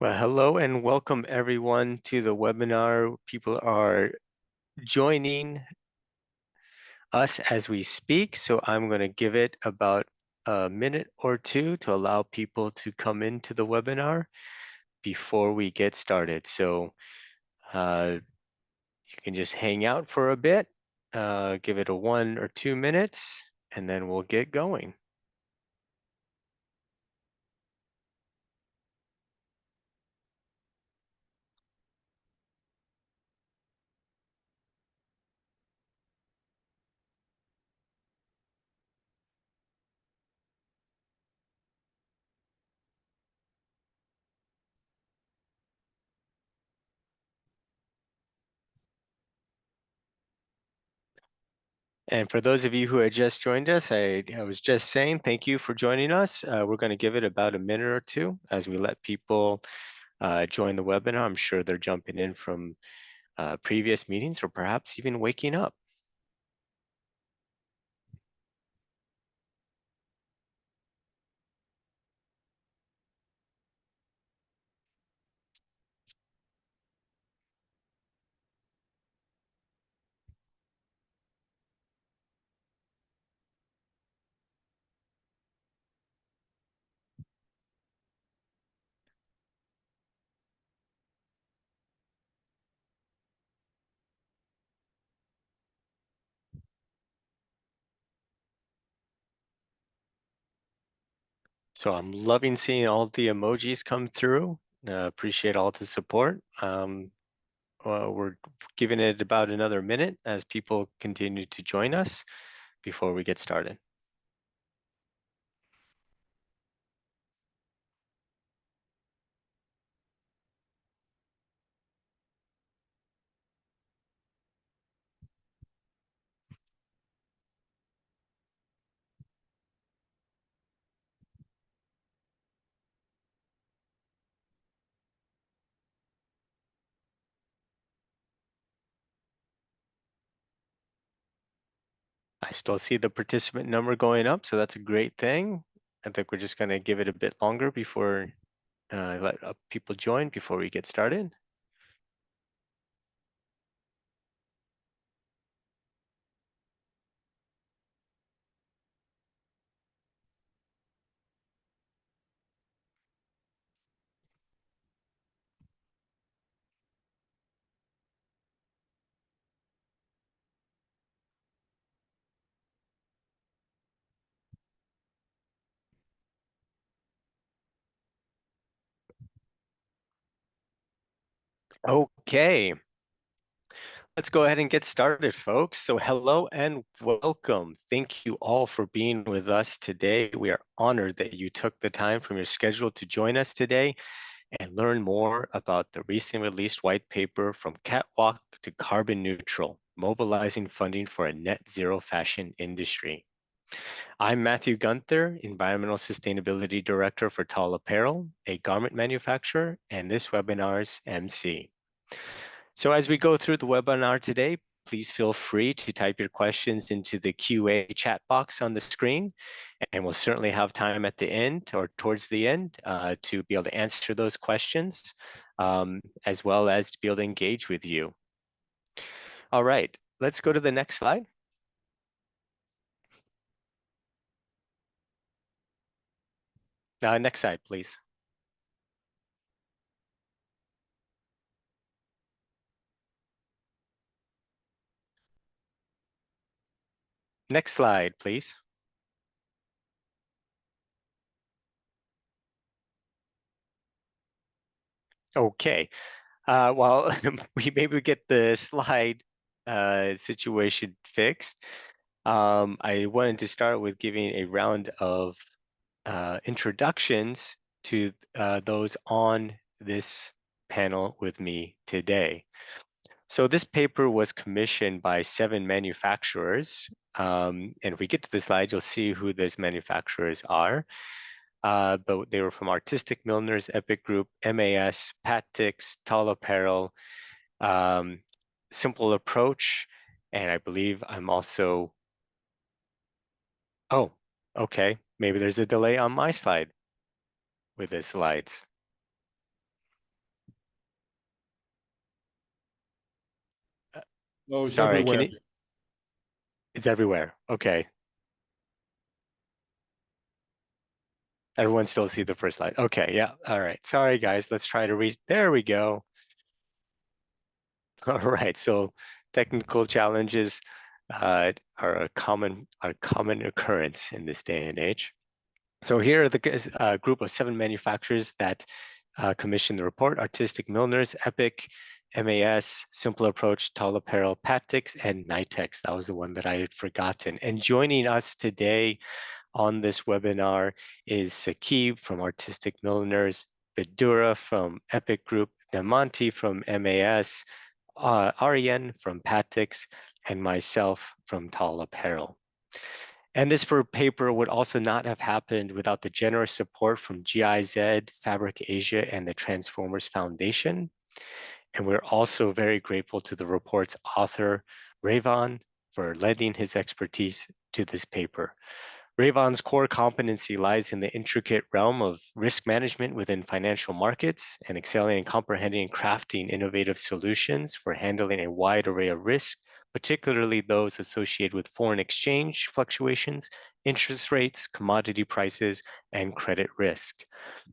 Well, hello and welcome everyone to the webinar. People are joining us as we speak, so I'm going to give it about a minute or two to allow people to come into the webinar before we get started. So you can just hang out for a bit, give it a 1 or 2 minutes, and then we'll get going. And for those of you who had just joined us, I was just saying thank you for joining us. We're going to give it about a minute or two as we let people join the webinar. I'm sure they're jumping in from previous meetings or perhaps even waking up. So I'm loving seeing all the emojis come through. Appreciate all the support. We're giving it about another minute as people continue to join us before we get started. I still see the participant number going up, so that's a great thing. I think we're just going to give it a bit longer before let people join before we get started. Okay, let's go ahead and get started, folks. So hello and welcome. Thank you all for being with us today. We are honored that you took the time from your schedule to join us today and learn more about the recently released white paper From Catwalk to Carbon Neutral, Mobilizing Funding for a Net Zero Fashion Industry. I'm Matthew Guenther, Environmental Sustainability Director for TAL Apparel, a garment manufacturer, and this webinar's MC. So as we go through the webinar today, please feel free to type your questions into the QA chat box on the screen, and we'll certainly have time at the end or towards the end to be able to answer those questions, as well as to be able to engage with you. All right, let's go to the next slide. Next slide, please. Next slide, please. Okay, well, we maybe get the slide situation fixed. I wanted to start with giving a round of introductions to those on this panel with me today. So this paper was commissioned by 7 manufacturers. And if we get to the slide, you'll see who those manufacturers are. But they were from Artistic Milliners, Epic Group, MAS, Pactics, TAL Apparel, Simple Approach, and I believe I'm also, oh, okay, maybe there's a delay on my slide with the slides. Oh, it's Sorry, everywhere. it's everywhere. Okay. Everyone still see the first slide. Okay, yeah. All right. Sorry, guys. Let's try to reach. There we go. All right. So technical challenges are a common occurrence in this day and age. So here are the group of 7 manufacturers that commissioned the report: Artistic Milliners, EPIC, MAS, Simple Approach, TAL Apparel, Pactics, and NITEX. That was the one that I had forgotten. And joining us today on this webinar is Saqib from Artistic Milliners, Vidhura from EPIC Group, Nemanthie from MAS, Arjen from Pactics, and myself from TAL Apparel. And this paper would also not have happened without the generous support from GIZ, Fabric Asia, and the Transformers Foundation. And we're also very grateful to the report's author, Revan, for lending his expertise to this paper. Revan's core competency lies in the intricate realm of risk management within financial markets and excelling in comprehending and crafting innovative solutions for handling a wide array of risks, particularly those associated with foreign exchange fluctuations, interest rates, commodity prices, and credit risk.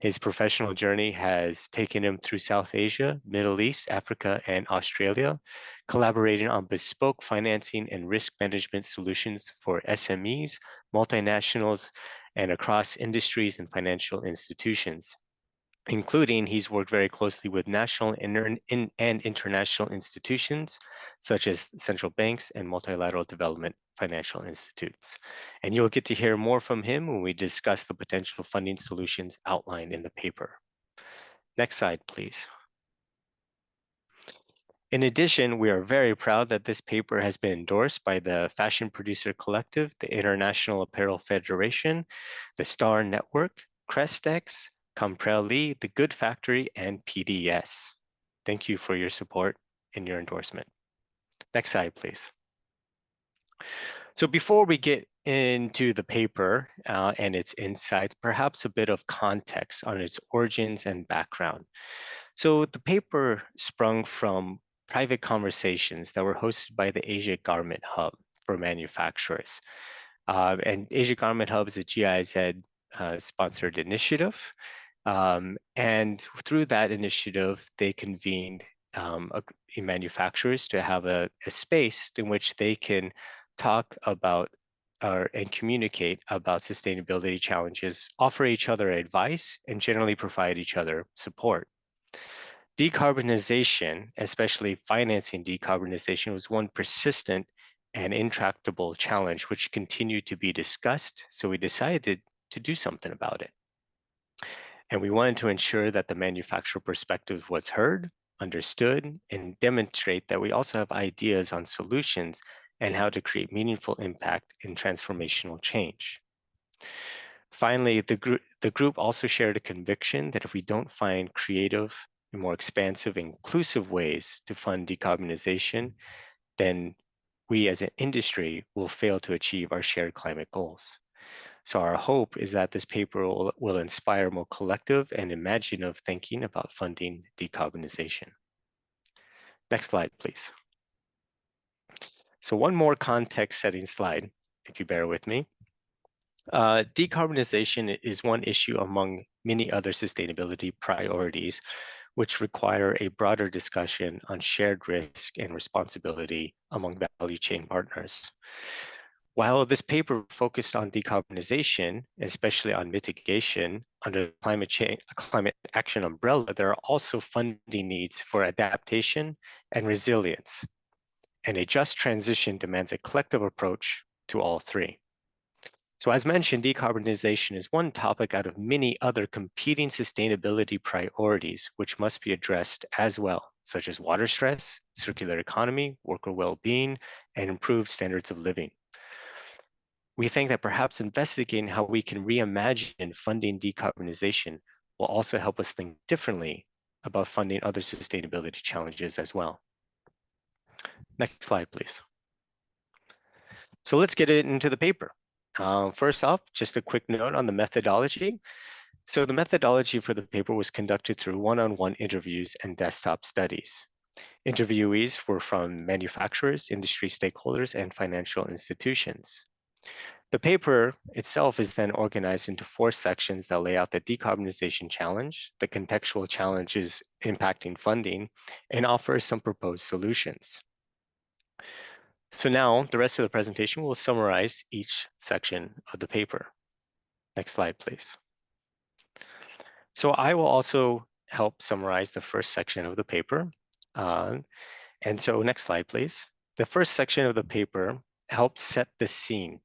His professional journey has taken him through South Asia, Middle East, Africa, and Australia, collaborating on bespoke financing and risk management solutions for SMEs, multinationals, and across industries and financial institutions, including he's worked very closely with national and international institutions, such as central banks and multilateral development financial institutes. And you'll get to hear more from him when we discuss the potential funding solutions outlined in the paper. Next slide, please. In addition, we are very proud that this paper has been endorsed by the Fashion Producer Collective, the International Apparel Federation, the Star Network, Crestex, Comprelli, the Good Factory, and PDS. Thank you for your support and your endorsement. Next slide, please. So before we get into the paper and its insights, perhaps a bit of context on its origins and background. So the paper sprung from private conversations that were hosted by the Asia Garment Hub for manufacturers. And Asia Garment Hub is a GIZ sponsored initiative. And through that initiative, they convened manufacturers to have a space in which they can talk about and communicate about sustainability challenges, offer each other advice, and generally provide each other support. Decarbonization, especially financing decarbonization, was one persistent and intractable challenge which continued to be discussed, so we decided to do something about it. And we wanted to ensure that the manufacturer perspective was heard, understood, and demonstrate that we also have ideas on solutions and how to create meaningful impact and transformational change. Finally, the group also shared a conviction that if we don't find creative and more expansive, inclusive ways to fund decarbonization, then we as an industry will fail to achieve our shared climate goals. So our hope is that this paper will inspire more collective and imaginative thinking about funding decarbonization. Next slide, please. So one more context setting slide, if you bear with me. Decarbonization is one issue among many other sustainability priorities, which require a broader discussion on shared risk and responsibility among value chain partners. While this paper focused on decarbonization, especially on mitigation under the climate action umbrella, there are also funding needs for adaptation and resilience. And a just transition demands a collective approach to all three. So as mentioned, decarbonization is one topic out of many other competing sustainability priorities which must be addressed as well, such as water stress, circular economy, worker well-being, and improved standards of living. We think that perhaps investigating how we can reimagine funding decarbonization will also help us think differently about funding other sustainability challenges as well. Next slide, please. So let's get into the paper. First off, just a quick note on the methodology. So the methodology for the paper was conducted through one-on-one interviews and desktop studies. Interviewees were from manufacturers, industry stakeholders, and financial institutions. The paper itself is then organized into 4 sections that lay out the decarbonization challenge, the contextual challenges impacting funding, and offers some proposed solutions. So now the rest of the presentation will summarize each section of the paper. Next slide, please. So I will also help summarize the first section of the paper. And so next slide, please. The first section of the paper helps set the scene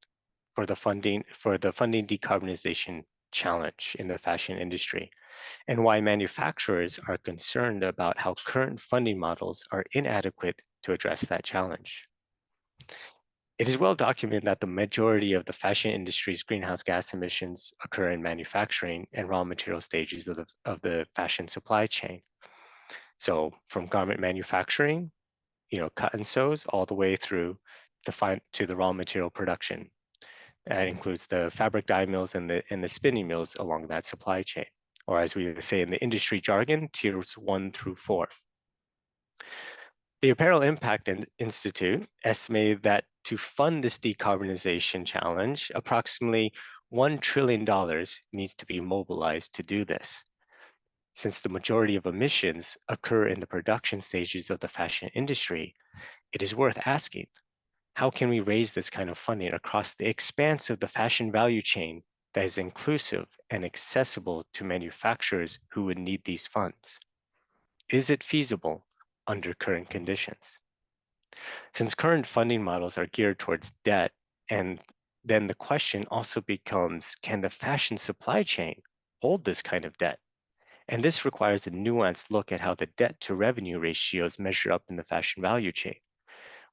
for the funding decarbonization challenge in the fashion industry, and why manufacturers are concerned about how current funding models are inadequate to address that challenge. It is well documented that the majority of the fashion industry's greenhouse gas emissions occur in manufacturing and raw material stages of the fashion supply chain. So from garment manufacturing, cut and sews, all the way through to the raw material production. That includes the fabric dye mills and the spinning mills along that supply chain, or as we say in the industry jargon, tiers 1 through 4. The Apparel Impact Institute estimated that to fund this decarbonization challenge, approximately $1 trillion needs to be mobilized to do this. Since the majority of emissions occur in the production stages of the fashion industry, it is worth asking, how can we raise this kind of funding across the expanse of the fashion value chain that is inclusive and accessible to manufacturers who would need these funds? Is it feasible under current conditions? Since current funding models are geared towards debt, and then the question also becomes, can the fashion supply chain hold this kind of debt? And this requires a nuanced look at how the debt to revenue ratios measure up in the fashion value chain.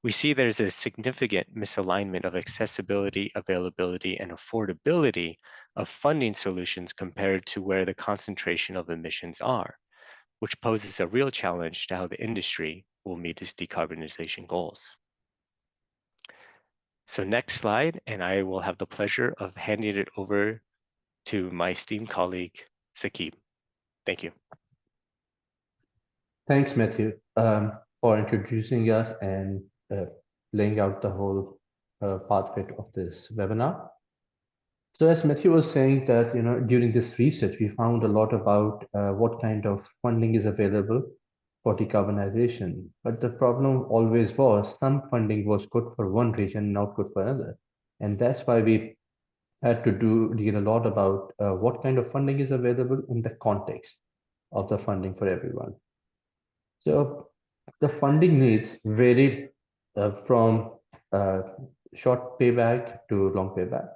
We see there's a significant misalignment of accessibility, availability, and affordability of funding solutions compared to where the concentration of emissions are, which poses a real challenge to how the industry will meet its decarbonization goals. So next slide, and I will have the pleasure of handing it over to my esteemed colleague, Saqib. Thank you. Thanks, Matthew, for introducing us and laying out the whole pathway of this webinar. So as Matthew was saying that, during this research, we found a lot about what kind of funding is available for decarbonization. But the problem always was some funding was good for one region, not good for another. And that's why we had to read a lot about what kind of funding is available in the context of the funding for everyone. So the funding needs vary from short payback to long payback.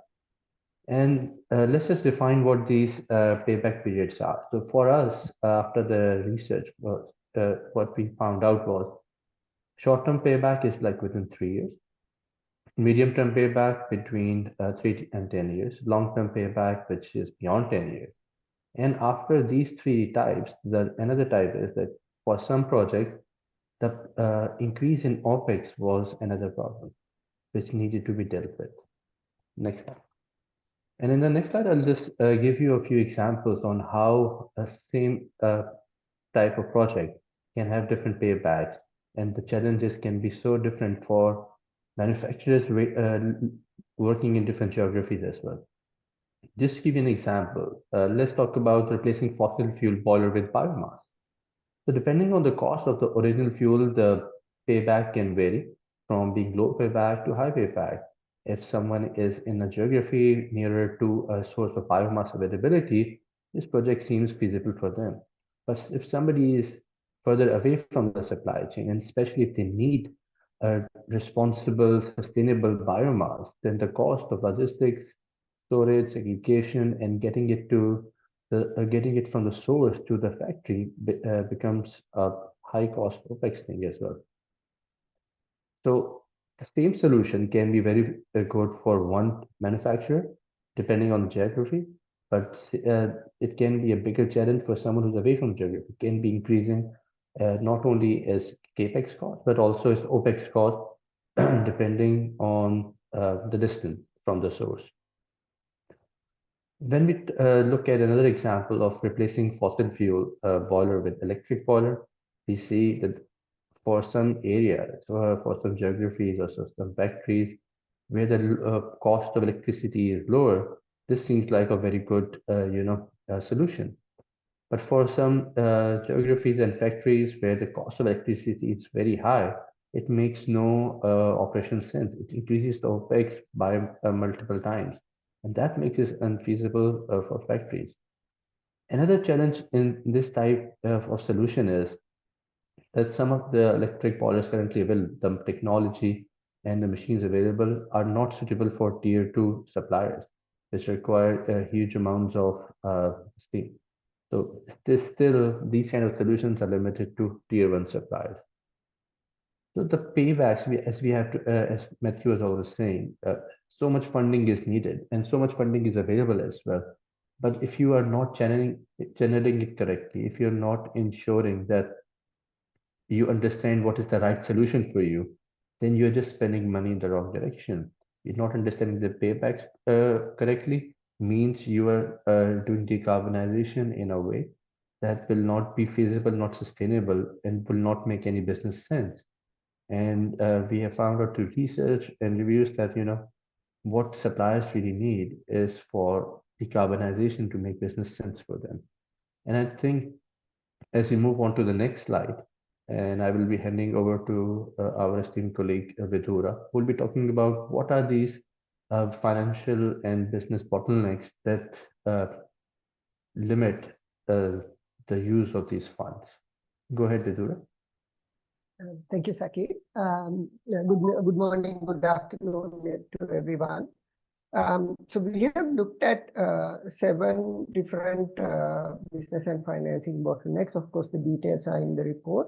And let's just define what these payback periods are. So for us, after the research, what we found out was short-term payback is like within 3 years, medium-term payback between 3 and 10 years, long-term payback, which is beyond 10 years. And after these 3 types, another type is that for some projects, the increase in OPEX was another problem, which needed to be dealt with. Next slide. And in the next slide, I'll just give you a few examples on how a same type of project can have different paybacks, and the challenges can be so different for manufacturers working in different geographies as well. Just to give you an example, let's talk about replacing fossil fuel boiler with biomass. So depending on the cost of the original fuel, the payback can vary from being low payback to high payback. If someone is in a geography nearer to a source of biomass availability, this project seems feasible for them. But if somebody is further away from the supply chain, and especially if they need a responsible, sustainable biomass, then the cost of logistics, storage, segregation, and getting it from the source to the factory becomes a high cost OPEX thing as well. So the same solution can be very good for one manufacturer, depending on the geography, but it can be a bigger challenge for someone who's away from geography. It can be increasing not only as CAPEX cost, but also as OPEX cost, depending on the distance from the source. When we look at another example of replacing fossil fuel boiler with electric boiler, we see that for some areas, for some geographies or some factories where the cost of electricity is lower, this seems like a very good, solution. But for some geographies and factories where the cost of electricity is very high, it makes no operation sense. It increases the OPEX by multiple times. And that makes it unfeasible for factories. Another challenge in this type of solution is that some of the electric boilers currently available, the technology and the machines available are not suitable for tier 2 suppliers, which require huge amounts of steam. So these kind of solutions are limited to tier 1 suppliers. So the paybacks, as Matthew was always saying, so much funding is needed and so much funding is available as well. But if you are not channeling it correctly, if you're not ensuring that you understand what is the right solution for you, then you're just spending money in the wrong direction. You're not understanding the paybacks correctly, means you are doing decarbonization in a way that will not be feasible, not sustainable, and will not make any business sense. And we have found out through research and reviews that, what suppliers really need is for decarbonization to make business sense for them. And I think as we move on to the next slide, and I will be handing over to our esteemed colleague Vidhura, who will be talking about what are these financial and business bottlenecks that limit the use of these funds. Go ahead, Vidhura. Thank you, Saqib. Good morning, good afternoon to everyone. So we have looked at 7 different business and financing bottlenecks. Of course, the details are in the report.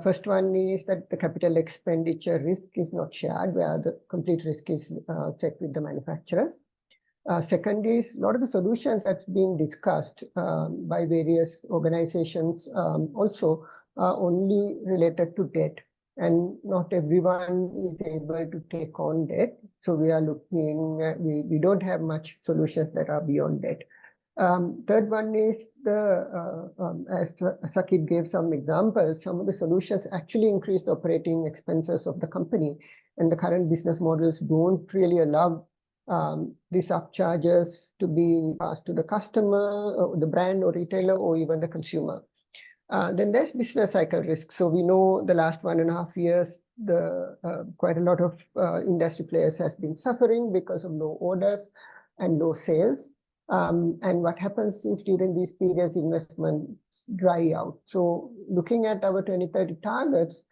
First one is that the capital expenditure risk is not shared, where the complete risk is checked with the manufacturers. Second is a lot of the solutions that's being discussed by various organizations also are only related to debt, and not everyone is able to take on debt. So we are looking at, we don't have much solutions that are beyond debt. Third one is as Saqib gave some examples, some of the solutions actually increase the operating expenses of the company, and the current business models don't really allow these upcharges to be passed to the customer, or the brand or retailer, or even the consumer. Then there's business cycle risk. So we know the last 1.5 years, quite a lot of industry players has been suffering because of low orders and low sales. And what happens if during these periods investments dry out? So looking at our 2030 targets,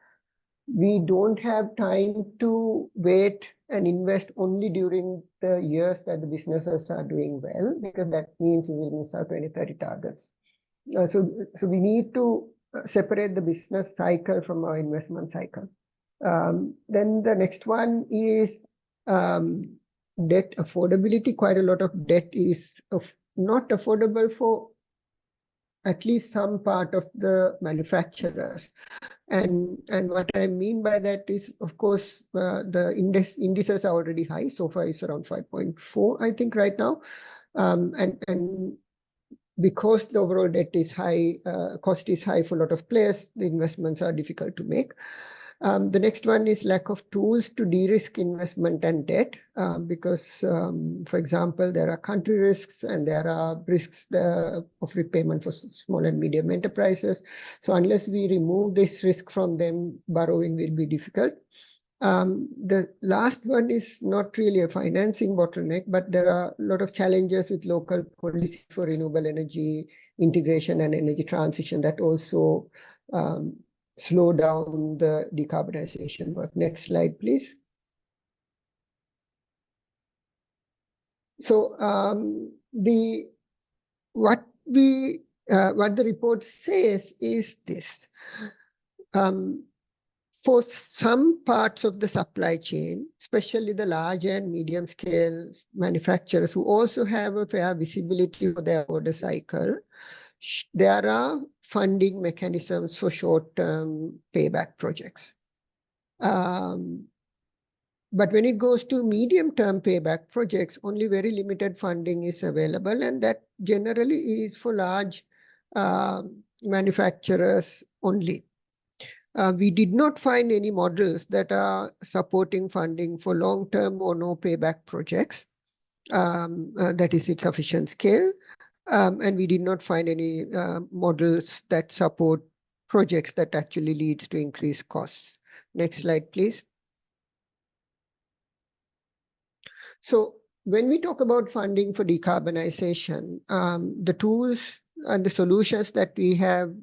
we don't have time to wait and invest only during the years that the businesses are doing well, because that means we will miss our 2030 targets. So we need to separate the business cycle from our investment cycle. Then the next one is debt affordability. Quite a lot of debt is not affordable for at least some part of the manufacturers. And what I mean by that is, of course, the indices are already high. So far it's around 5.4, I think, right now. And because the overall debt is high, cost is high for a lot of players, the investments are difficult to make. The next one is lack of tools to de-risk investment and debt, because, for example, there are country risks and there are risks of repayment for small and medium enterprises. So unless we remove this risk from them, borrowing will be difficult. The last one is not really a financing bottleneck, but there are a lot of challenges with local policies for renewable energy integration and energy transition that also slow down the decarbonization work. Next slide, please. So what the report says is this. For some parts of the supply chain, especially the large and medium scale manufacturers who also have a fair visibility for their order cycle, there are funding mechanisms for short-term payback projects. But when it goes to medium-term payback projects, only very limited funding is available, and that generally is for large manufacturers only. We did not find any models that are supporting funding for long-term or no payback projects that is at sufficient scale. And we did not find any models that support projects that actually leads to increased costs. Next slide, please. So when we talk about funding for decarbonization, the tools and the solutions that we have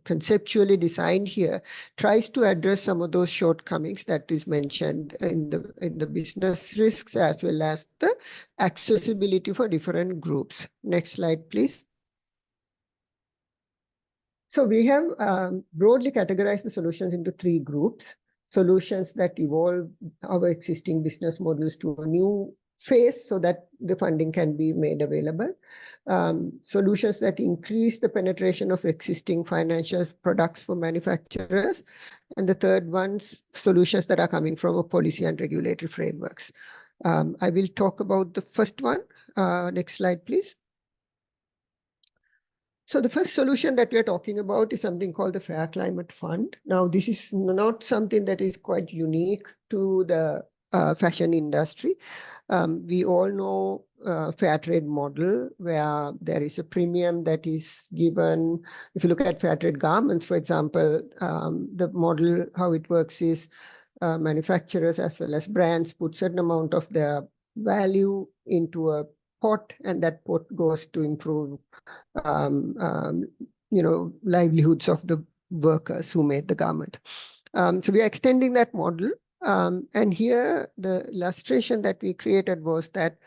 conceptually designed here tries to address some of those shortcomings that is mentioned in the business risks, as well as the accessibility for different groups. Next slide, please. So we have broadly categorized the solutions into 3 groups. Solutions that evolve our existing business models to a new phase so that the funding can be made available. Solutions that increase the penetration of existing financial products for manufacturers. And the third one's solutions that are coming from a policy and regulatory frameworks. I will talk about the first one. Next slide, please. So the first solution that we're talking about is something called the Fair Climate Fund. Now, this is not something that is quite unique to the fashion industry. We all know fair trade model where there is a premium that is given. If you look at fair trade garments, for example, the model, how it works is manufacturers as well as brands put certain amount of their value into a pot, and that pot goes to improve livelihoods of the workers who made the garment. So we are extending that model. And here the illustration that we created was that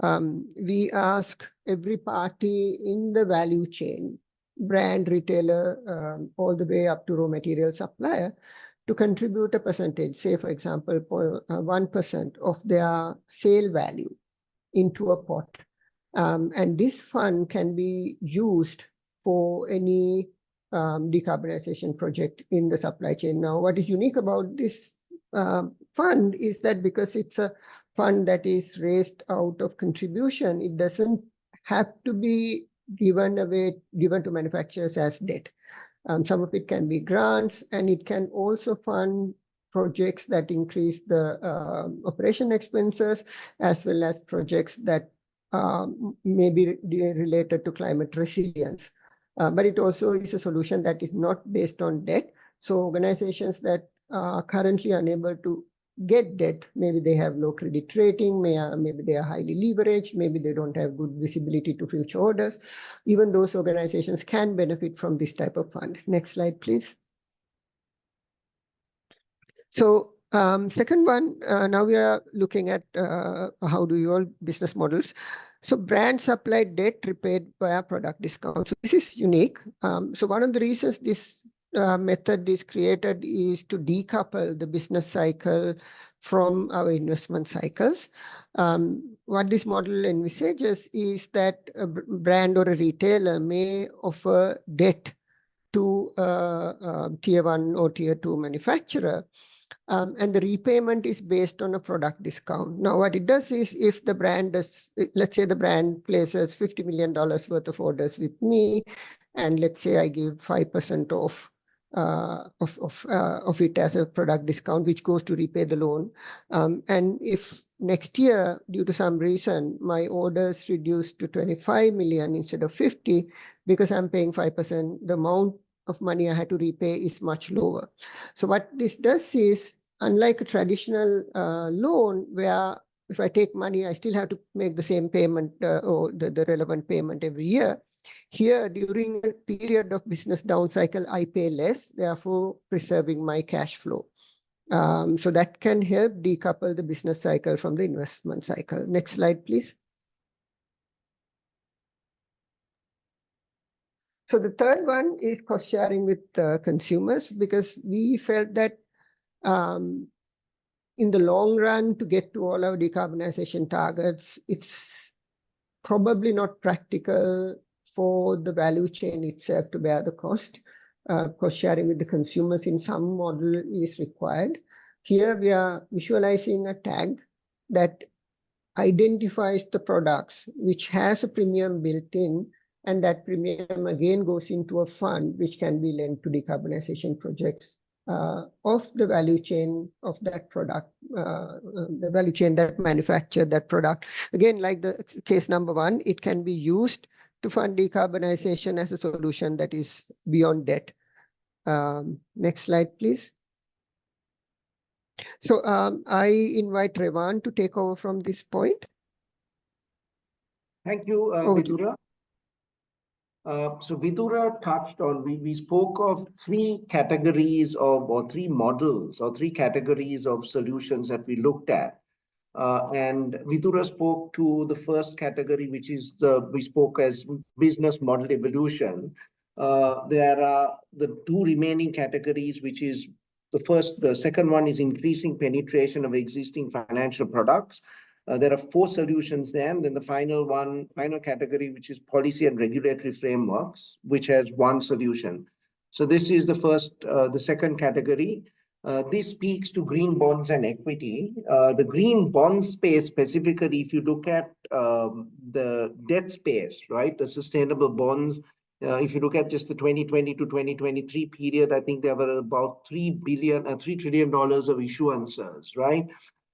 we ask every party in the value chain, brand, retailer, all the way up to raw material supplier, to contribute a percentage, say for example, 1% of their sale value into a pot. And this fund can be used for any decarbonization project in the supply chain. Now, what is unique about this fund is that because it's a fund that is raised out of contribution, it doesn't have to be given to manufacturers as debt. Some of it can be grants, and it can also fund projects that increase the operation expenses, as well as projects that may be related to climate resilience. But it also is a solution that is not based on debt. So organizations that are currently unable to get debt, maybe they have low credit rating, maybe they are highly leveraged, maybe they don't have good visibility to future orders. Even those organizations can benefit from this type of fund. Next slide, please. So second one, now we are looking at how do you all business models. So brand supply debt repaid via product discount. So this is unique. So one of the reasons this method is created is to decouple the business cycle from our investment cycles. What this model envisages is that a brand or a retailer may offer debt to a tier 1 or tier 2 manufacturer. And the repayment is based on a product discount. Now, what it does is if the brand does, let's say the brand places $50 million worth of orders with me, and let's say I give 5% of it as a product discount, which goes to repay the loan. And if next year, due to some reason, my orders reduce to 25 million instead of 50, because I'm paying 5%, the amount of money I had to repay is much lower. So what this does is, unlike a traditional loan, where if I take money, I still have to make the same payment or the relevant payment every year. Here, during a period of business down cycle, I pay less, therefore preserving my cash flow. So that can help decouple the business cycle from the investment cycle. Next slide, please. So the third one is cost sharing with consumers, because we felt that in the long run, to get to all our decarbonization targets, it's probably not practical for the value chain itself to bear the cost. Cost sharing with the consumers in some model is required. Here we are visualizing a tag that identifies the products which has a premium built in, and that premium again goes into a fund which can be lent to decarbonization projects of the value chain of that product, the value chain that manufactured that product. Again, like the case number one, it can be used to fund decarbonization as a solution that is beyond debt. Next slide, please. So I invite Revan to take over from this point. Thank you, Vidhura. So Vidhura touched on, we spoke of three categories of, or three models, or three categories of solutions that we looked at. And Vidhura spoke to the first category, which is we spoke as business model evolution. There are the two remaining categories, which is the second one is increasing penetration of existing financial products. There are four solutions there, and then the final category, which is policy and regulatory frameworks, which has one solution. So this is the second category. This speaks to green bonds and equity. The green bond space specifically, if you look at the debt space, right, the sustainable bonds, if you look at just the 2020 to 2023 period, I think there were about $3 trillion of issuances, right?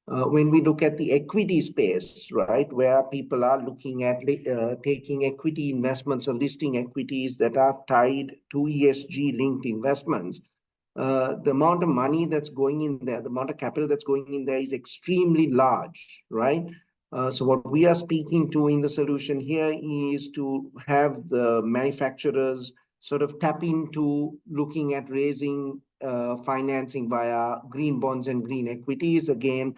When we look at the equity space, right, where people are looking at taking equity investments or listing equities that are tied to ESG-linked investments, the amount of money that's going in there, the amount of capital that's going in there is extremely large, right? So what we are speaking to in the solution here is to have the manufacturers sort of tap into looking at raising financing via green bonds and green equities, again,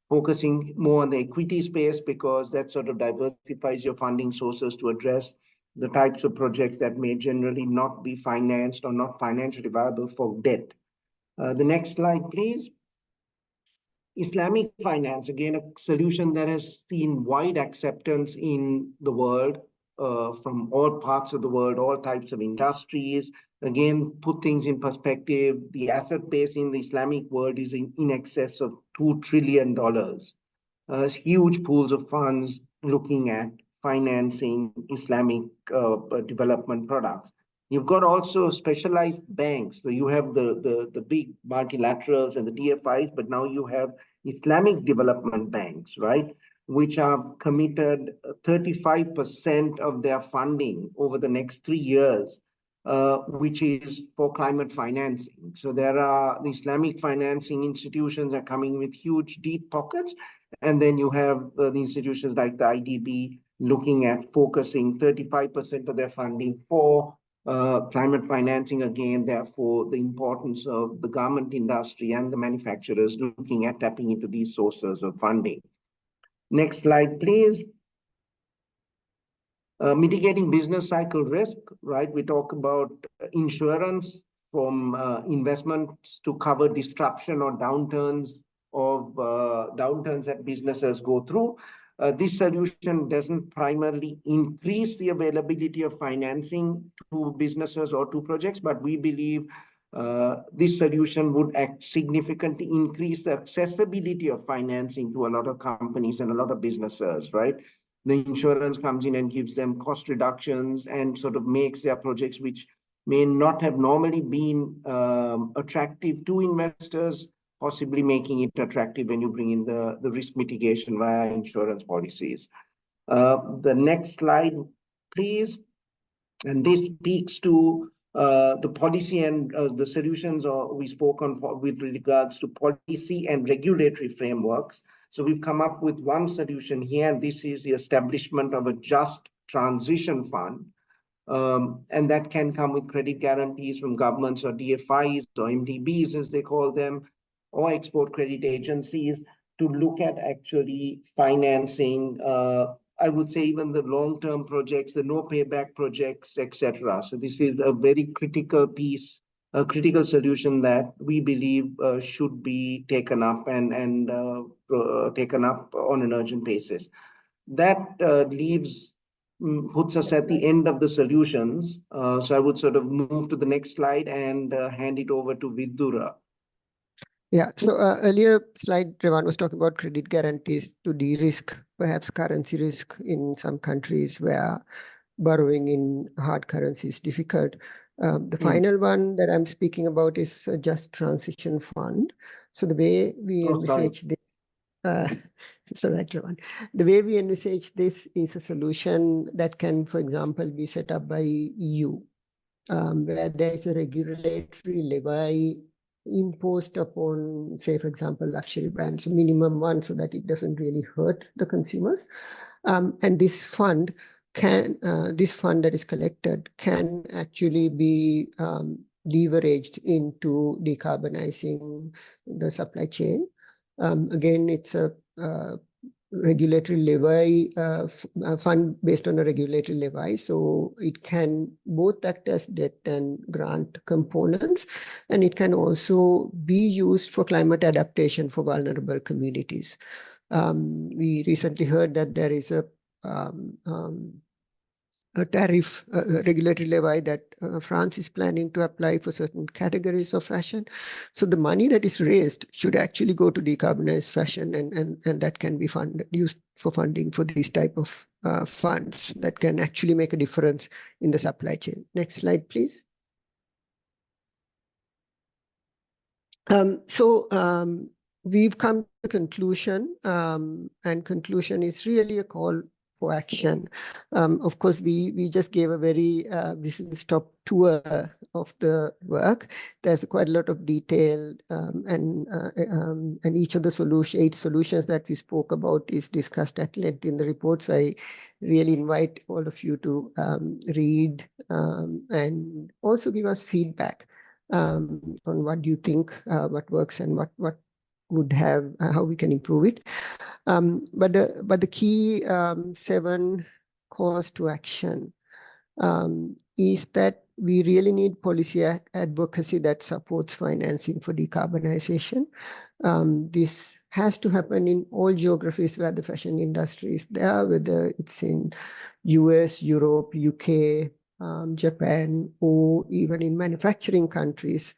focusing more on the equity space because that sort of diversifies your funding sources to address the types of projects that may generally not be financed or not financially viable for debt. The next slide, please. Islamic finance, again, a solution that has seen wide acceptance in the world, from all parts of the world, all types of industries. Again, put things in perspective, the asset base in the Islamic world is in excess of $2 trillion. Huge pools of funds looking at financing Islamic development products. You've got also specialized banks. So you have the big multilaterals and the DFIs, but now you have Islamic development banks, right, which have committed 35% of their funding over the next 3 years, which is for climate financing. So there are the Islamic financing institutions are coming with huge, deep pockets. And then you have the institutions like the IDB looking at focusing 35% of their funding for climate financing, again, therefore, the importance of the garment industry and the manufacturers looking at tapping into these sources of funding. Next slide, please. Mitigating business cycle risk, right? We talk about insurance from investments to cover disruption or downturns that businesses go through. This solution doesn't primarily increase the availability of financing to businesses or to projects, but we believe this solution would significantly increase the accessibility of financing to a lot of companies and a lot of businesses, right? The insurance comes in and gives them cost reductions and sort of makes their projects, which may not have normally been attractive to investors, possibly making it attractive when you bring in the risk mitigation via insurance policies. The next slide, please. And this speaks to the policy and the solutions we spoke on with regards to policy and regulatory frameworks. So we've come up with one solution here, and this is the establishment of a just transition fund. And that can come with credit guarantees from governments or DFIs or MDBs, as they call them, or export credit agencies to look at actually financing, I would say even the long-term projects, the no payback projects, etc. So this is a very critical piece, a critical solution that we believe should be taken up and taken up on an urgent basis. That puts us at the end of the solutions. So I would sort of move to the next slide and hand it over to Vidhura. Yeah, so earlier slide, Revan was talking about credit guarantees to de-risk, perhaps currency risk in some countries where borrowing in hard currency is difficult. The final one that I'm speaking about is a Just Transition Fund. So the way we envisage this, so that's the one. The way we envisage this is a solution that can, for example, be set up by EU, where there is a regulatory levy imposed upon, say, for example, luxury brands, a minimum one, so that it doesn't really hurt the consumers. And this fund that is collected can actually be leveraged into decarbonizing the supply chain. Again, it's a regulatory levy fund based on a regulatory levy, so it can both act as debt and grant components, and it can also be used for climate adaptation for vulnerable communities. We recently heard that there is a tariff regulatory levy that France is planning to apply for certain categories of fashion. So the money that is raised should actually go to decarbonize fashion, and that can be used for funding for these type of funds that can actually make a difference in the supply chain. Next slide, please. We've come to a conclusion, and conclusion is really a call for action. Of course, we just gave a very whistle-stop tour of the work. There's quite a lot of detail, and each of the 8 solutions that we spoke about is discussed at length in the report. So I really invite all of you to read and also give us feedback on what do you think, what works and what would have, how we can improve it. But the key 7 calls to action is that we really need policy advocacy that supports financing for decarbonization. This has to happen in all geographies where the fashion industry is there, whether it's in US, Europe, UK, Japan, or even in manufacturing countries,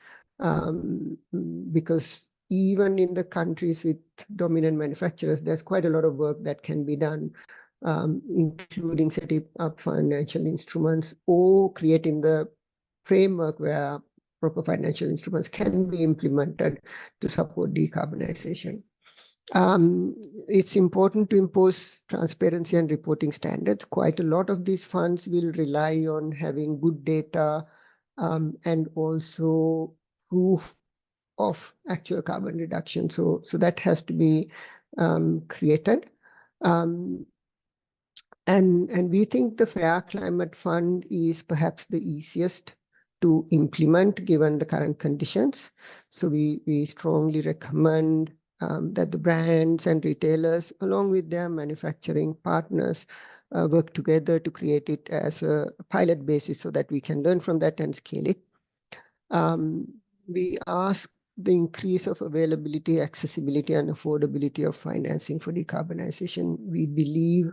because even in the countries with dominant manufacturers, there's quite a lot of work that can be done, including setting up financial instruments or creating the framework where proper financial instruments can be implemented to support decarbonization. It's important to impose transparency and reporting standards. Quite a lot of these funds will rely on having good data and also proof of actual carbon reduction. So that has to be created. And we think the Fair Climate Fund is perhaps the easiest to implement given the current conditions. So we strongly recommend that the brands and retailers, along with their manufacturing partners, work together to create it as a pilot basis so that we can learn from that and scale it. We ask the increase of availability, accessibility, and affordability of financing for decarbonization. We believe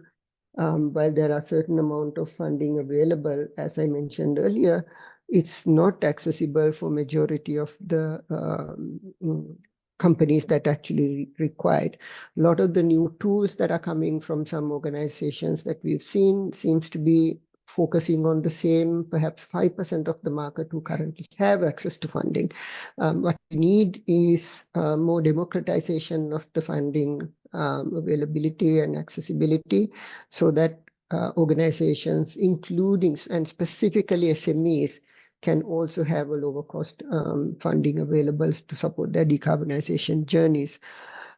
while there are certain amount of funding available, as I mentioned earlier, it's not accessible for majority of the companies that actually required. A lot of the new tools that are coming from some organizations that we've seen seems to be focusing on the same, perhaps 5% of the market who currently have access to funding. What we need is more democratization of the funding availability and accessibility so that organizations, including and specifically SMEs, can also have a lower cost funding available to support their decarbonization journeys.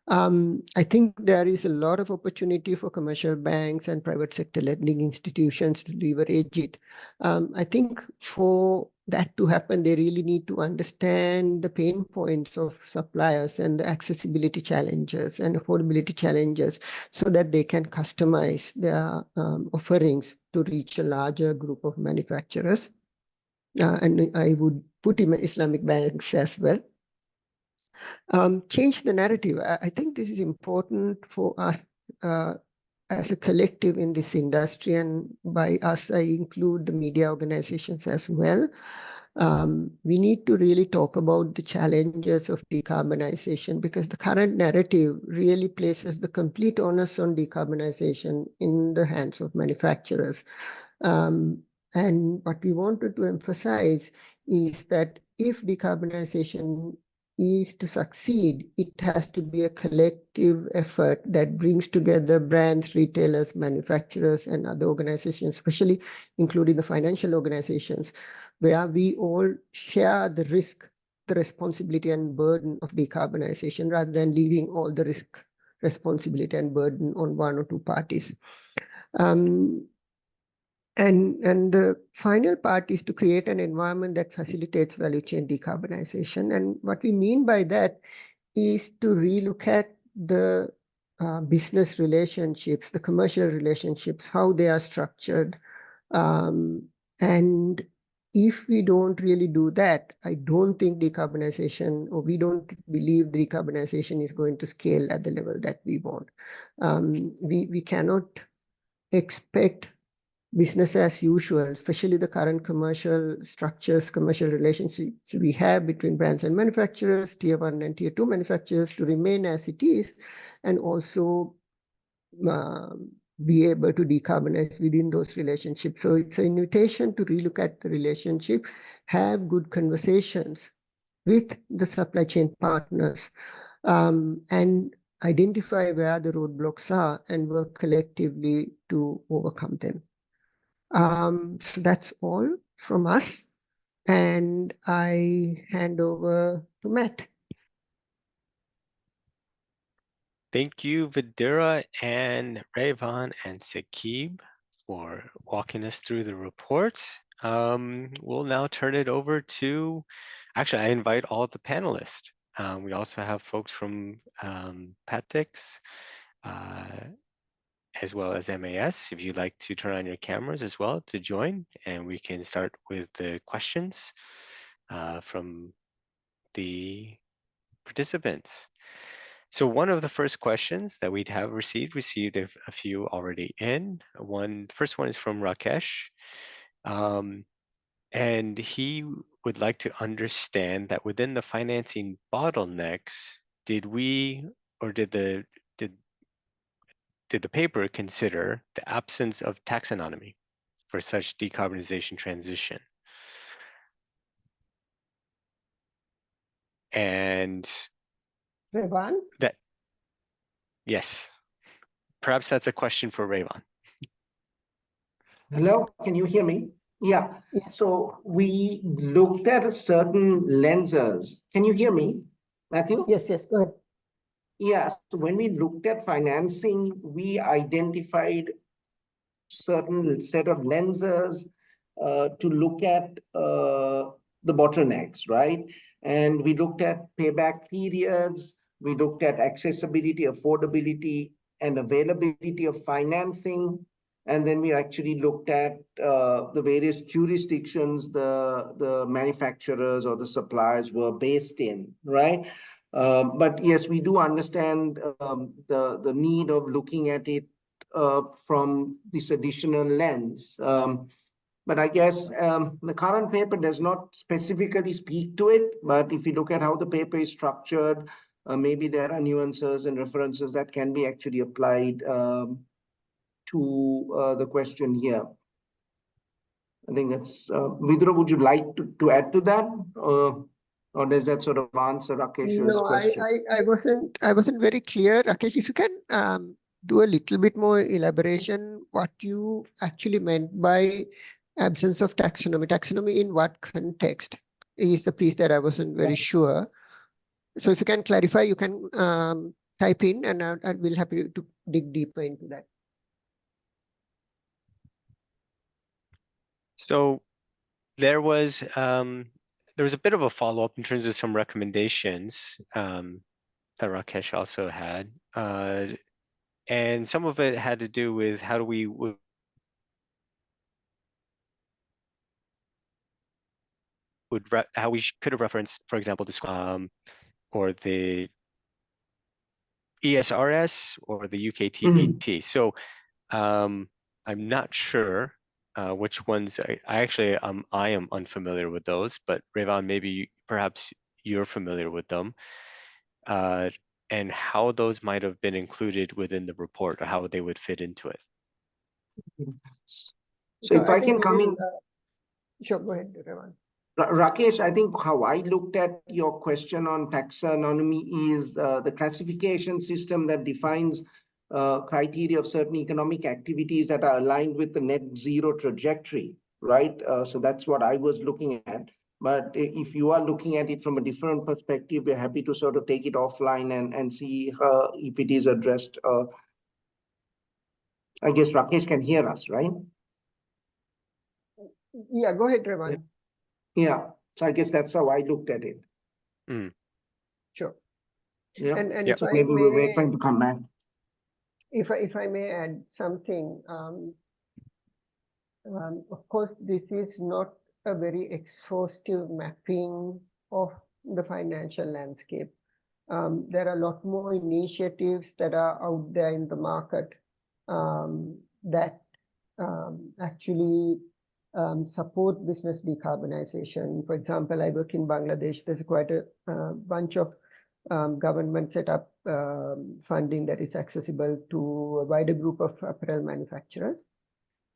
I think there is a lot of opportunity for commercial banks and private sector lending institutions to leverage it. I think for that to happen, they really need to understand the pain points of suppliers and the accessibility challenges and affordability challenges so that they can customize their offerings to reach a larger group of manufacturers. And I would put in Islamic banks as well. Change the narrative. I think this is important for us as a collective in this industry, and by us, I include the media organizations as well. We need to really talk about the challenges of decarbonization because the current narrative really places the complete onus on decarbonization in the hands of manufacturers. And what we wanted to emphasize is that if decarbonization is to succeed, it has to be a collective effort that brings together brands, retailers, manufacturers, and other organizations, especially including the financial organizations, where we all share the risk, the responsibility and burden of decarbonization, rather than leaving all the risk, responsibility and burden on one or two parties. And the final part is to create an environment that facilitates value chain decarbonization. And what we mean by that is to relook at the business relationships, the commercial relationships, how they are structured. And if we don't really do that, I don't think decarbonization, or we don't believe decarbonization is going to scale at the level that we want. We cannot expect business as usual, especially the current commercial structures, commercial relationships we have between brands and manufacturers, tier 1 and tier 2 manufacturers, to remain as it is, and also be able to decarbonize within those relationships. So it's an invitation to relook at the relationship, have good conversations with the supply chain partners, and identify where the roadblocks are and work collectively to overcome them. So that's all from us, and I hand over to Matt. Thank you, Vidhura and Revan and Saqib, for walking us through the report. We'll now turn it over to, actually, I invite all the panelists. We also have folks from Pactics, as well as MAS, if you'd like to turn on your cameras as well to join, and we can start with the questions from the participants. So one of the first questions that we'd have received a few already in. First one is from Rakesh, and he would like to understand that within the financing bottlenecks, did the paper consider the absence of taxonomy for such decarbonization transition? And Revan? Yes, perhaps that's a question for Revan. Hello, can you hear me? Yeah. Yes. So we looked at a certain lenses. Can you hear me, Matthew? Yes, go ahead. Yeah. So when we looked at financing, we identified certain set of lenses to look at the bottlenecks, right? And we looked at payback periods. We looked at accessibility, affordability, and availability of financing. And then we actually looked at the various jurisdictions the manufacturers or the suppliers were based in, right? But yes, we do understand the need of looking at it from this additional lens. But I guess the current paper does not specifically speak to it. But if you look at how the paper is structured, maybe there are nuances and references that can be actually applied to the question here. I think that's, Vidhura, would you like to add to that? Or does that sort of answer Rakesh's question? No, I wasn't very clear. Rakesh, if you can do a little bit more elaboration, what you actually meant by absence of taxonomy. Taxonomy in what context is the piece that I wasn't very sure. So if you can clarify, you can type in, and I will happy to dig deeper into that. So there was a bit of a follow-up in terms of some recommendations that Rakesh also had, and some of it had to do with how we could have referenced, for example, or the ESRS or the UKTPT. So I'm not sure which ones. I am unfamiliar with those, but Revan, maybe perhaps you're familiar with them, and how those might have been included within the report, or how they would fit into it. So if I can come in. Sure, go ahead, Revan. Rakesh, I think how I looked at your question on taxonomy is the classification system that defines criteria of certain economic activities that are aligned with the net zero trajectory, right? So that's what I was looking at. But if you are looking at it from a different perspective, we're happy to sort of take it offline and see if it is addressed. I guess Rakesh can hear us, right? Yeah, go ahead, Revan. Yeah, so I guess that's how I looked at it. Sure. Yeah, And so maybe we'll wait for him to come back. If I may add something, of course, this is not a very exhaustive mapping of the financial landscape. There are a lot more initiatives that are out there in the market that actually support business decarbonization. For example, I work in Bangladesh. There's quite a bunch of government set up funding that is accessible to a wider group of apparel manufacturers.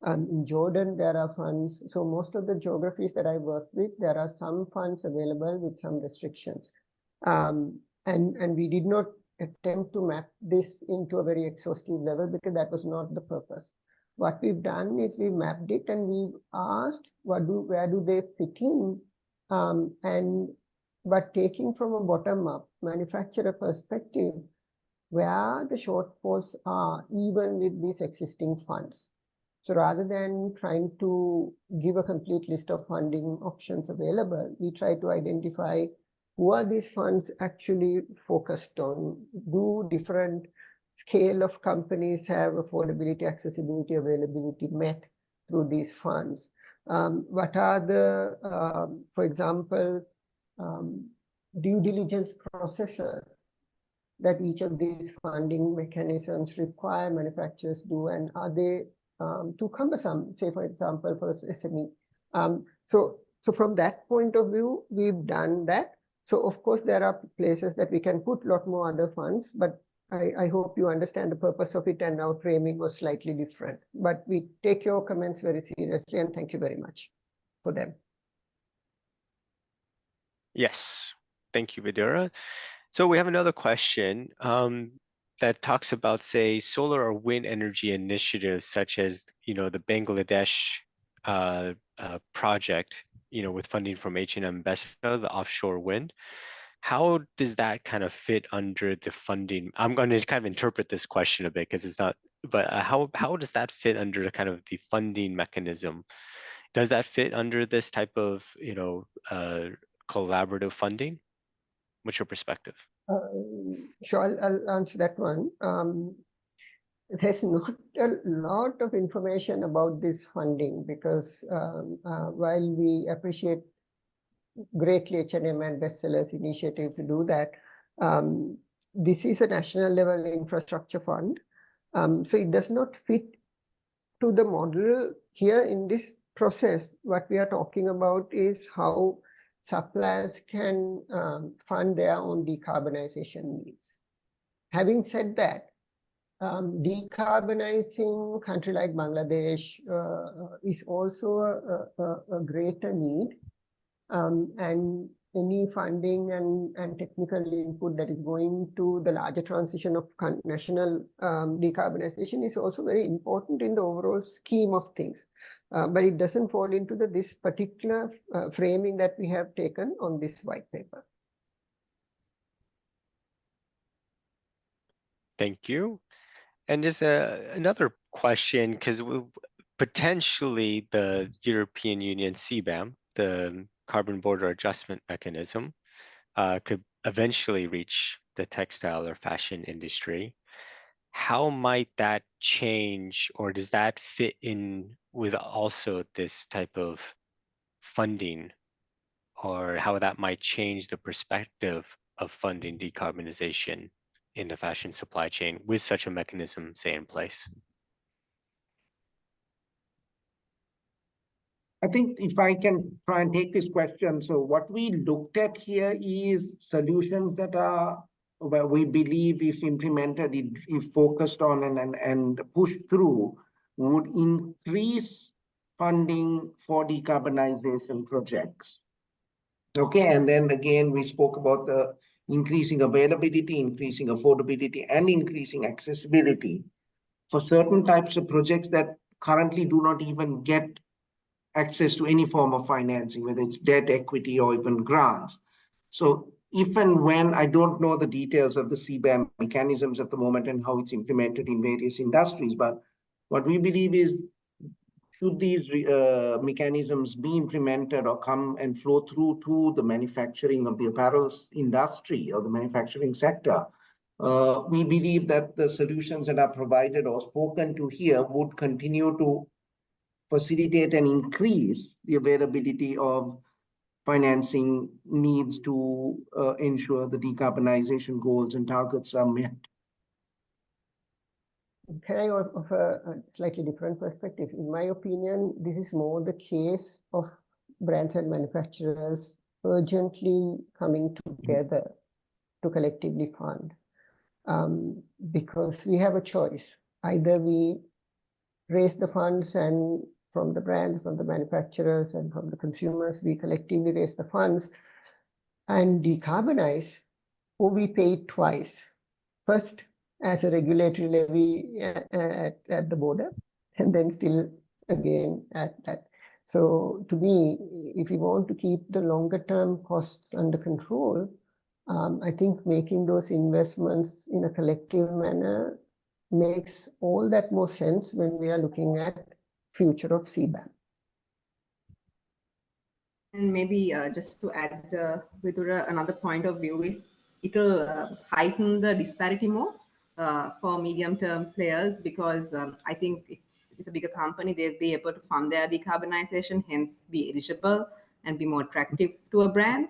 In Jordan, there are funds. So most of the geographies that I work with, there are some funds available with some restrictions. And we did not attempt to map this into a very exhaustive level because that was not the purpose. What we've done is we mapped it and we've asked where do they fit in, but taking from a bottom-up manufacturer perspective, where the shortfalls are even with these existing funds. So rather than trying to give a complete list of funding options available, we try to identify who are these funds actually focused on? Do different scale of companies have affordability, accessibility, availability met through these funds? What are the, for example, due diligence processes that each of these funding mechanisms require manufacturers do, and are they too cumbersome, say, for example, for SME? So from that point of view, we've done that. So of course, there are places that we can put a lot more other funds, but I hope you understand the purpose of it, and our framing was slightly different. But we take your comments very seriously, and thank you very much for them. Yes, thank you, Vidhura. So we have another question that talks about, say, solar or wind energy initiatives, such as, the Bangladesh project, with funding from H&M Besa, the offshore wind. How does that kind of fit under the funding? I'm going to kind of interpret this question a bit because it's not, but how does that fit under kind of the funding mechanism? Does that fit under this type of, collaborative funding? What's your perspective? Sure, I'll answer that one. There's not a lot of information about this funding because while we appreciate greatly H&M and Bestseller's initiative to do that, this is a national level infrastructure fund. So it does not fit to the model here in this process. What we are talking about is how suppliers can fund their own decarbonization needs. Having said that, decarbonizing a country like Bangladesh is also a greater need, and any funding and technical input that is going to the larger transition of national decarbonization is also very important in the overall scheme of things. But it doesn't fall into this particular framing that we have taken on this white paper. Thank you. And just another question, because potentially the European Union CBAM, the Carbon Border Adjustment Mechanism, could eventually reach the textile or fashion industry. How might that change, or does that fit in with also this type of funding, or how that might change the perspective of funding decarbonization in the fashion supply chain with such a mechanism, say, in place? I think if I can try and take this question, so what we looked at here is solutions that are where we believe if implemented, if focused on and pushed through, would increase funding for decarbonization projects. Okay, and then again, we spoke about the increasing availability, increasing affordability, and increasing accessibility for certain types of projects that currently do not even get access to any form of financing, whether it's debt, equity, or even grants. So if and when, I don't know the details of the CBAM mechanisms at the moment and how it's implemented in various industries, but what we believe is, should these mechanisms be implemented or come and flow through to the manufacturing of the apparel industry or the manufacturing sector, we believe that the solutions that are provided or spoken to here would continue to facilitate and increase the availability of financing needs to ensure the decarbonization goals and targets are met. Can I offer a slightly different perspective? In my opinion, this is more the case of brands and manufacturers urgently coming together to collectively fund. Because we have a choice. Either we raise the funds, and from the brands, from the manufacturers, and from the consumers, we collectively raise the funds and decarbonize, or we pay it twice. First, as a regulatory levy at the border, and then still again at that. So to me, if we want to keep the longer term costs under control, I think making those investments in a collective manner makes all that more sense when we are looking at future of CBAM. And maybe just to add, Vidhura, another point of view is it'll heighten the disparity more for medium-term players, because I think if it's a bigger company, they'll be able to fund their decarbonization, hence be eligible and be more attractive to a brand.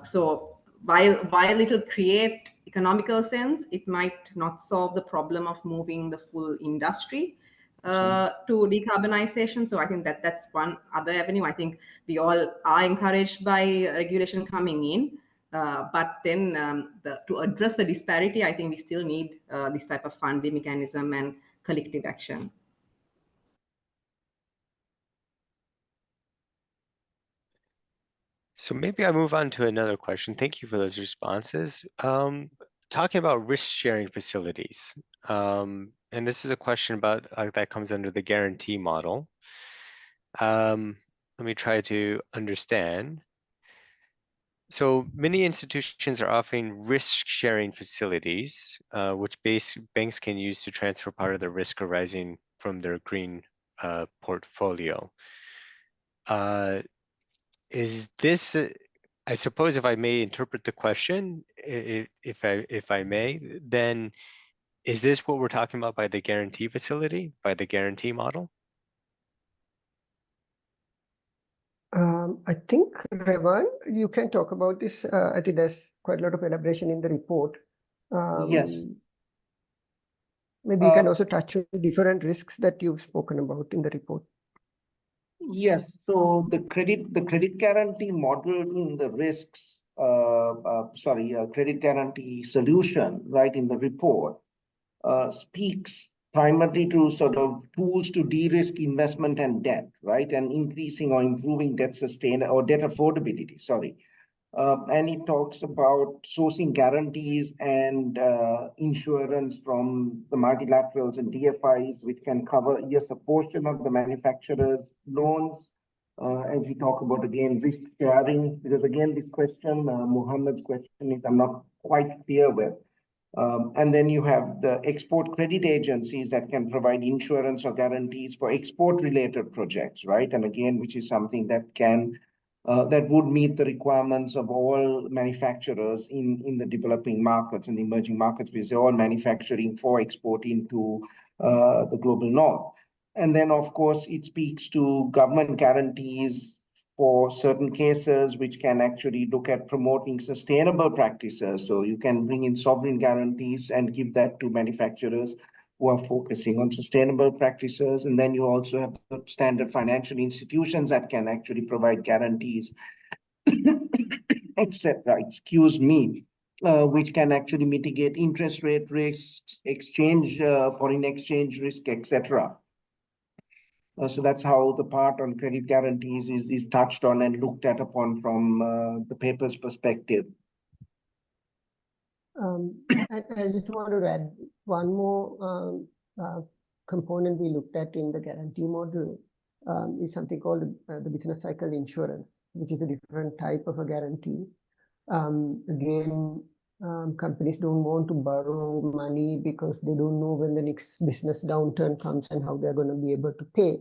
So while it'll create economical sense, it might not solve the problem of moving the full industry to decarbonization. So I think that's one other avenue. I think we all are encouraged by regulation coming in, but then to address the disparity, I think we still need this type of funding mechanism and collective action. So maybe I move on to another question. Thank you for those responses. Talking about risk-sharing facilities, and this is a question about that comes under the guarantee model. Let me try to understand. So many institutions are offering risk-sharing facilities, which banks can use to transfer part of the risk arising from their green portfolio. Is this, I suppose, if I may interpret the question, if I may, then is this what we're talking about by the guarantee facility, by the guarantee model? I think, Revan, you can talk about this. I think there's quite a lot of elaboration in the report. Yes. Maybe you can also touch on different risks that you've spoken about in the report. Yes, so the credit guarantee model in the risks, credit guarantee solution, right, in the report, speaks primarily to sort of tools to de-risk investment and debt, right, and increasing or improving debt or debt affordability, sorry. And it talks about sourcing guarantees and insurance from the multilaterals and DFIs, which can cover, yes, a portion of the manufacturer's loans. As we talk about, again, risk sharing, because again, this question, Muhammad's question is I'm not quite clear with. And then you have the export credit agencies that can provide insurance or guarantees for export-related projects, right? And again, which is something that can that would meet the requirements of all manufacturers in the developing markets and the emerging markets, because they're all manufacturing for export into the global north. And then, of course, it speaks to government guarantees for certain cases, which can actually look at promoting sustainable practices. So you can bring in sovereign guarantees and give that to manufacturers who are focusing on sustainable practices. And then you also have the standard financial institutions that can actually provide guarantees, etc. Excuse me, which can actually mitigate interest rate risks, foreign exchange risk, etc. So that's how the part on credit guarantees is touched on and looked at upon from the paper's perspective. I just wanted to add one more component we looked at in the guarantee model is something called the business cycle insurance, which is a different type of a guarantee. Again, companies don't want to borrow money because they don't know when the next business downturn comes and how they're going to be able to pay.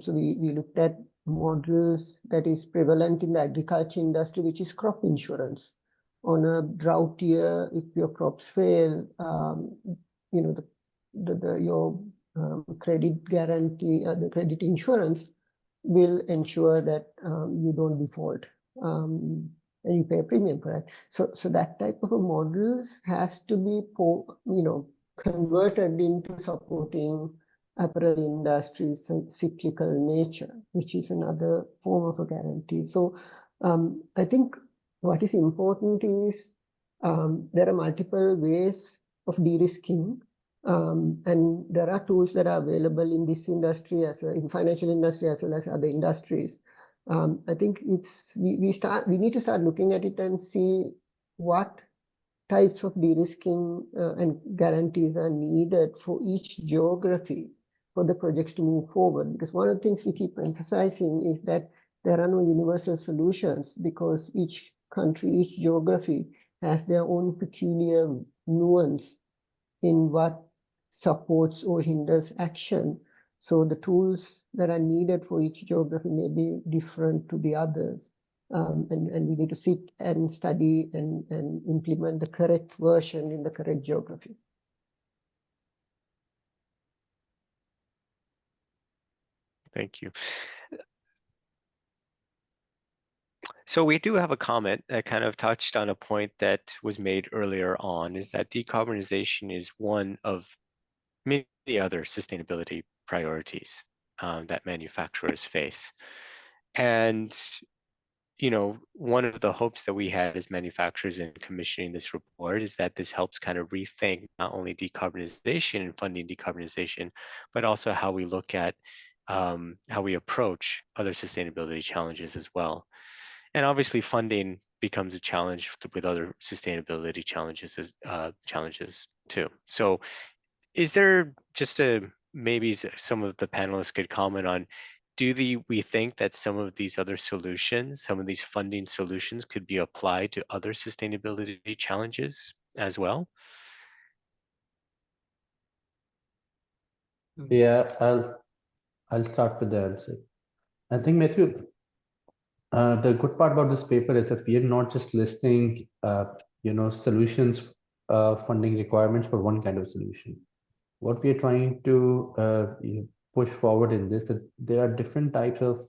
So we looked at models that is prevalent in the agriculture industry, which is crop insurance. On a drought year, if your crops fail, you know, your credit guarantee, the credit insurance will ensure that you don't default and you pay a premium for that. So that type of a models has to be, you know, converted into supporting apparel industry's cyclical nature, which is another form of a guarantee. So I think what is important is there are multiple ways of de-risking, and there are tools that are available in this industry, in financial industry, as well as other industries. I think we need to start looking at it and see what types of de-risking and guarantees are needed for each geography for the projects to move forward. Because one of the things we keep emphasizing is that there are no universal solutions, because each country, each geography has their own peculiar nuance in what supports or hinders action. So the tools that are needed for each geography may be different to the others. And we need to sit and study and implement the correct version in the correct geography. Thank you. So we do have a comment that kind of touched on a point that was made earlier on, is that decarbonization is one of many other sustainability priorities that manufacturers face. And, you know, one of the hopes that we had as manufacturers in commissioning this report is that this helps kind of rethink not only decarbonization and funding decarbonization, but also how we look at how we approach other sustainability challenges as well. And obviously funding becomes a challenge with other sustainability challenges too. So is there just maybe some of the panelists could comment on, we think that some of these other solutions, some of these funding solutions could be applied to other sustainability challenges as well? Yeah, I'll start with the answer. I think, Matthew, the good part about this paper is that we are not just listing, you know, solutions, funding requirements for one kind of solution. What we are trying to push forward in this, that there are different types of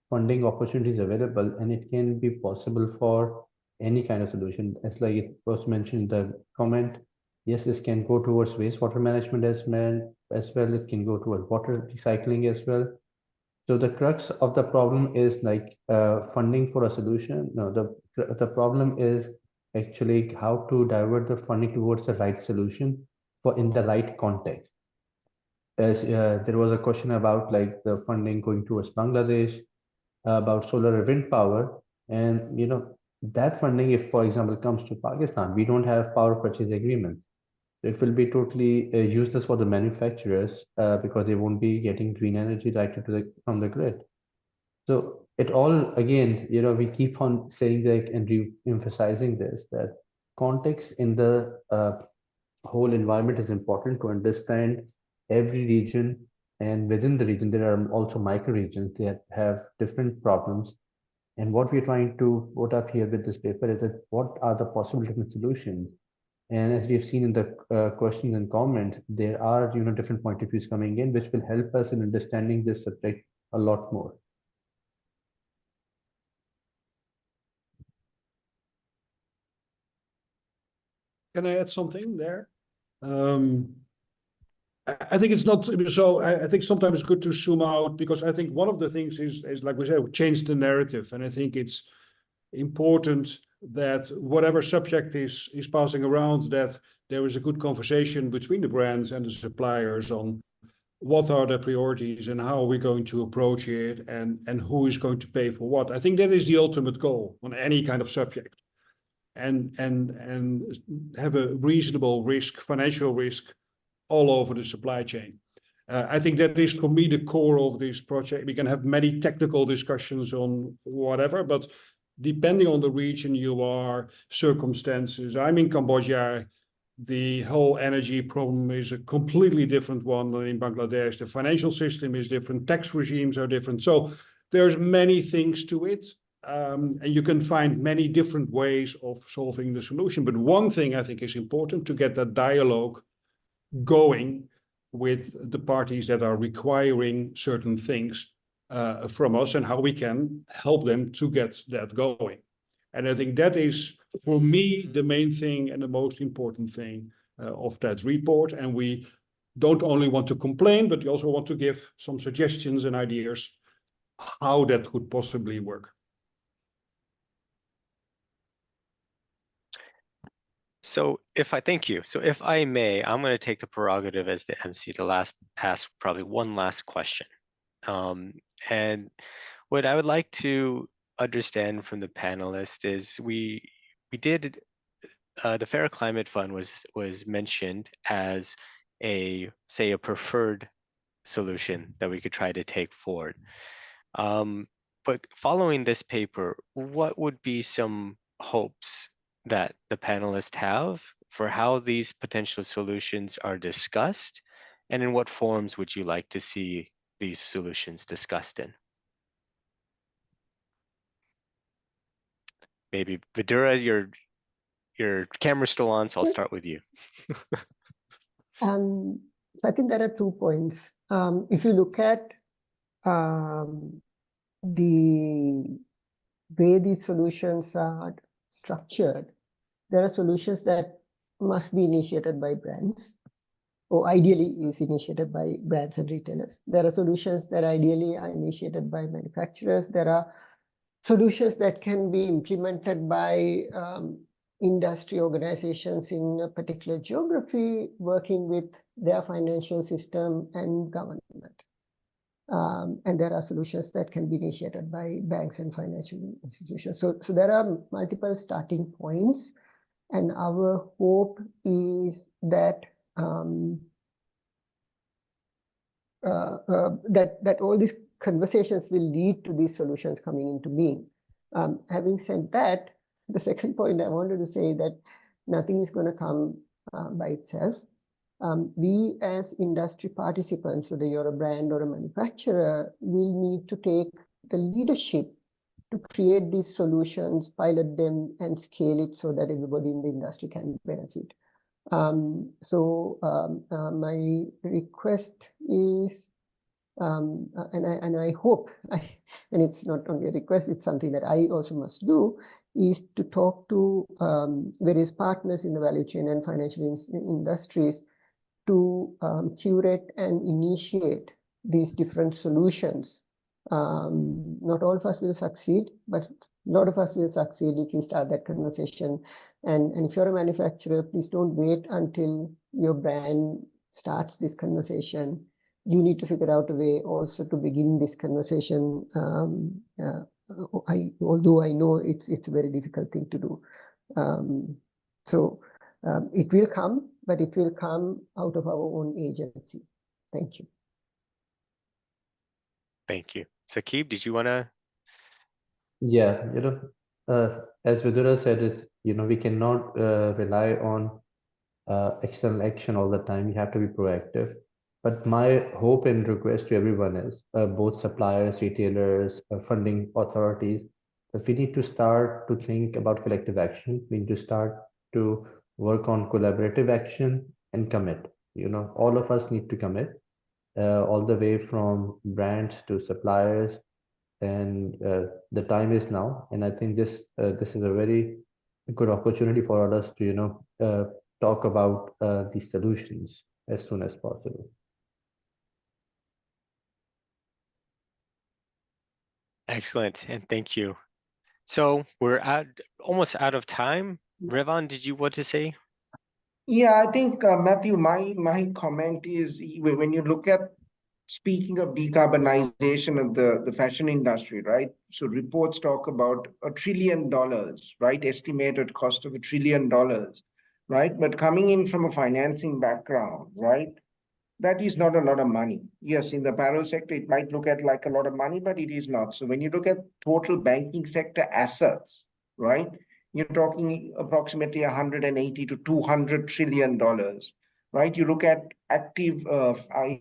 funding opportunities available, and it can be possible for any kind of solution. As like it was mentioned in the comment, yes, this can go towards wastewater management as well. It can go towards water recycling as well. So the crux of the problem is like funding for a solution. No, the problem is actually how to divert the funding towards the right solution for in the right context. As there was a question about like the funding going towards Bangladesh, about solar and wind power, and you know that funding, if for example comes to Pakistan, we don't have power purchase agreements. It will be totally useless for the manufacturers because they won't be getting green energy directly from the grid. So it all, again, you know, we keep on saying that and re-emphasizing this, that context in the whole environment is important to understand every region, and within the region, there are also micro regions that have different problems. And what we're trying to put up here with this paper is that what are the possible different solutions? And as we've seen in the questions and comments, there are, you know, different point of views coming in, which will help us in understanding this subject a lot more. Can I add something there? I think it's not so. I think sometimes it's good to zoom out, because I think one of the things is like we said, change the narrative, and I think it's important that whatever subject is passing around, that there is a good conversation between the brands and the suppliers on what are the priorities and how are we going to approach it, and who is going to pay for what. I think that is the ultimate goal on any kind of subject, and have a reasonable risk, financial risk, all over the supply chain. I think that is, for me, the core of this project. We can have many technical discussions on whatever, but depending on the region you are, circumstances. I'm in Cambodia. The whole energy problem is a completely different one than in Bangladesh. The financial system is different. Tax regimes are different. So there's many things to it. And you can find many different ways of solving the solution. But one thing I think is important, to get that dialogue going with the parties that are requiring certain things from us, and how we can help them to get that going. And I think that is, for me, the main thing and the most important thing of that report. And we don't only want to complain, but we also want to give some suggestions and ideas how that could possibly work. So thank you. So if I may, I'm going to take the prerogative as the MC to ask probably one last question. And what I would like to understand from the panelists is we did the Fair Climate Fund was mentioned as a preferred solution that we could try to take forward. But following this paper, what would be some hopes that the panelists have for how these potential solutions are discussed, and in what forms would you like to see these solutions discussed in? Maybe Vidhura, your camera's still on, so I'll start with you. I think there are 2 points. If you look at the way these solutions are structured, there are solutions that must be initiated by brands, or ideally is initiated by brands and retailers. There are solutions that ideally are initiated by manufacturers. There are solutions that can be implemented by industry organizations in a particular geography, working with their financial system and government. And there are solutions that can be initiated by banks and financial institutions. So there are multiple starting points, and our hope is that that all these conversations will lead to these solutions coming into being. Having said that, the second point I wanted to say that nothing is going to come by itself. We as industry participants, whether you're a brand or a manufacturer, will need to take the leadership to create these solutions, pilot them, and scale it so that everybody in the industry can benefit. My request is, and I hope, and it's not only a request, it's something that I also must do, is to talk to various partners in the value chain and financial industries to curate and initiate these different solutions. Not all of us will succeed, but a lot of us will succeed if we start that conversation. And if you're a manufacturer, please don't wait until your brand starts this conversation. You need to figure out a way also to begin this conversation. Although I know it's a very difficult thing to do. It will come, but it will come out of our own agency. Thank you. Thank you. Saqib, did you want to? Yeah, as Vidhura said, we cannot rely on external action all the time. We have to be proactive. But my hope and request to everyone is, both suppliers, retailers, funding authorities, that we need to start to think about collective action. We need to start to work on collaborative action and commit. All of us need to commit, all the way from brands to suppliers. And the time is now. And I think this is a very good opportunity for us to, talk about these solutions as soon as possible. Excellent, and thank you. So we're almost out of time. Revan, did you want to say? Yeah, I think, Matthew, my comment is, when you look at speaking of decarbonization of the fashion industry, right? So reports talk about $1 trillion, right? Estimated cost of $1 trillion, right? But coming in from a financing background, right? That is not a lot of money. Yes, in the apparel sector, it might look at like a lot of money, but it is not. So when you look at total banking sector assets, right? You're talking approximately 180 to $200 trillion, right? You look at active,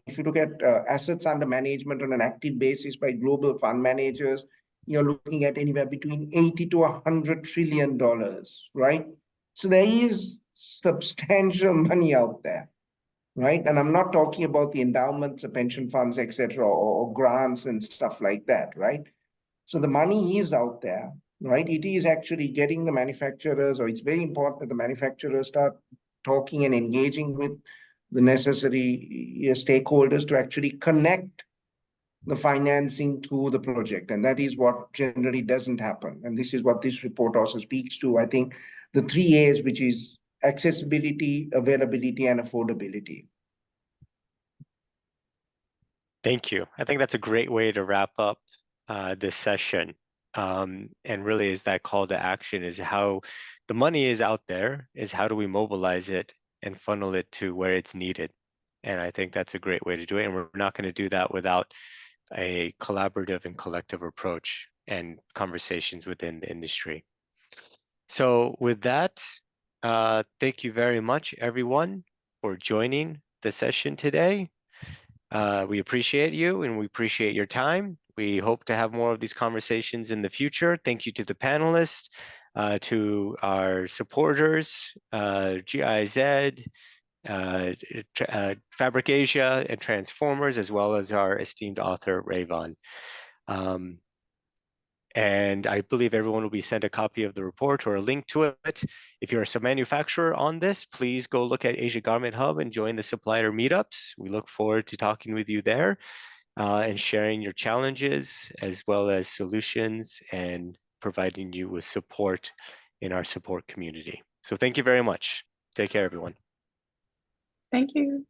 if you look at assets under management on an active basis by global fund managers, you're looking at anywhere between 80 to $100 trillion, right? So there is substantial money out there, right? And I'm not talking about the endowments, the pension funds, etc., or grants and stuff like that, right? So the money is out there, right? It is actually getting the manufacturers, or it's very important that the manufacturers start talking and engaging with the necessary stakeholders to actually connect the financing to the project. And that is what generally doesn't happen. And this is what this report also speaks to. I think the 3 A's, which is accessibility, availability, and affordability. Thank you. I think that's a great way to wrap up this session. And really is that call to action is how the money is out there, is how do we mobilize it and funnel it to where it's needed. And I think that's a great way to do it. And we're not going to do that without a collaborative and collective approach and conversations within the industry. So with that, thank you very much, everyone, for joining the session today. We appreciate you and we appreciate your time. We hope to have more of these conversations in the future. Thank you to the panelists, to our supporters, GIZ, Fabric Asia, and Transformers, as well as our esteemed author, Revan. And I believe everyone will be sent a copy of the report or a link to it. If you're a manufacturer on this, please go look at Asia Garment Hub and join the supplier meetups. We look forward to talking with you there and sharing your challenges as well as solutions and providing you with support in our support community. So thank you very much. Take care, everyone. Thank you.